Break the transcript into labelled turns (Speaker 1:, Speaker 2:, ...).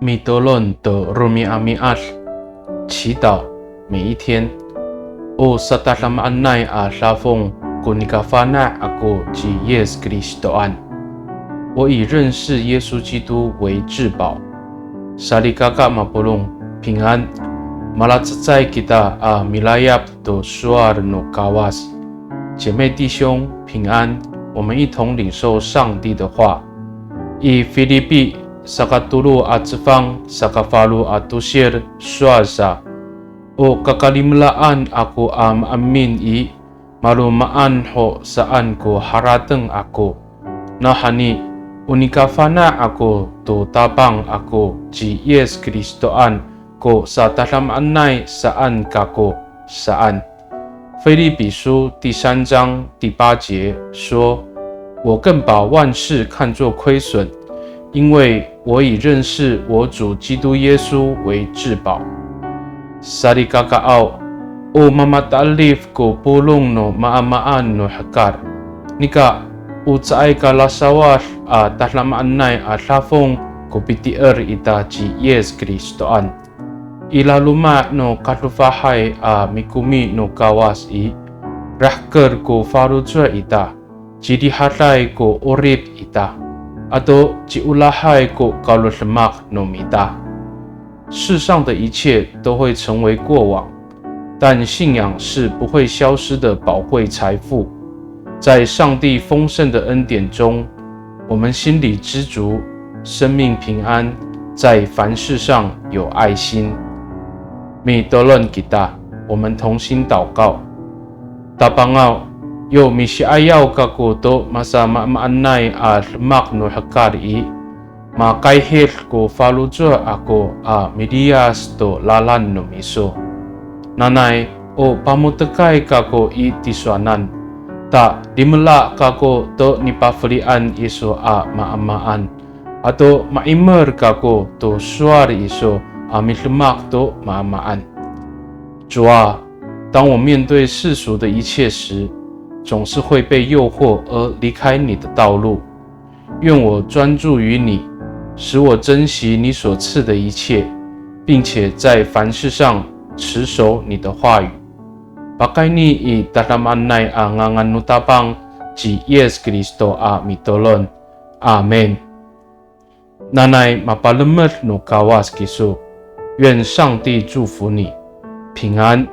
Speaker 1: Mitolon 的 Romi'ami'ad 祈祷每一天。O satadamaanay dafong nika fana kako 及 Yis Kristoan 我以认识耶稣基督为至宝。Salikaka mapolong 平安。Malaccay kita milayap do sowal no Kawas 姐妹弟兄平安，我们一同领受上帝的话。以FILIPI 20210828我kakalimlaan ako amin i malomaanho saan ko harateng ako Nawhani nika fana ako to Tapang ako Yis Kristoan ko satadamaanay saan kako saan。腓立比书3章8节说：“我更把万事看作亏损，因为我以认识我主基督耶稣为至宝。” Salikaka o mamata'lif ko pulong no maalmaanho nika sowal dafong dafong ko piti'er ita Yis Kristoan ilaluma no kalufahay mikumi no Kawas i rahker ko farudra ita jidihatay ko orip ita ato jiulahay ko kakalimlaan no mita。世上的一切都会成为过往，但信仰是不会消失的宝贵财富。在上帝丰盛的恩典中，我们心里知足，生命平安，在凡事上有爱心。Mitolon kita， 我们同心祷告。Tapang yo misi'ayaw kako to mapolong no Malaccay ko faludra ako milayap to lalan no miso. Nanay o pamutakay kako itisanan. Ta dimala kako to nipafalian iso maamaan. Ato maimer kako to sowal iso milayap to mamaan。主啊，当我面对世俗的一切时，总是会被诱惑而离开你的道路。愿我专注于你，使我珍惜你所赐的一切，并且在凡事上持守你的话语。Pakai ni i satadamaanay nganganu Tapang及 Yis Kristoan Mitolon。阿门。Nanay mapolong no Kawas kiso， 愿上帝祝福你，平安。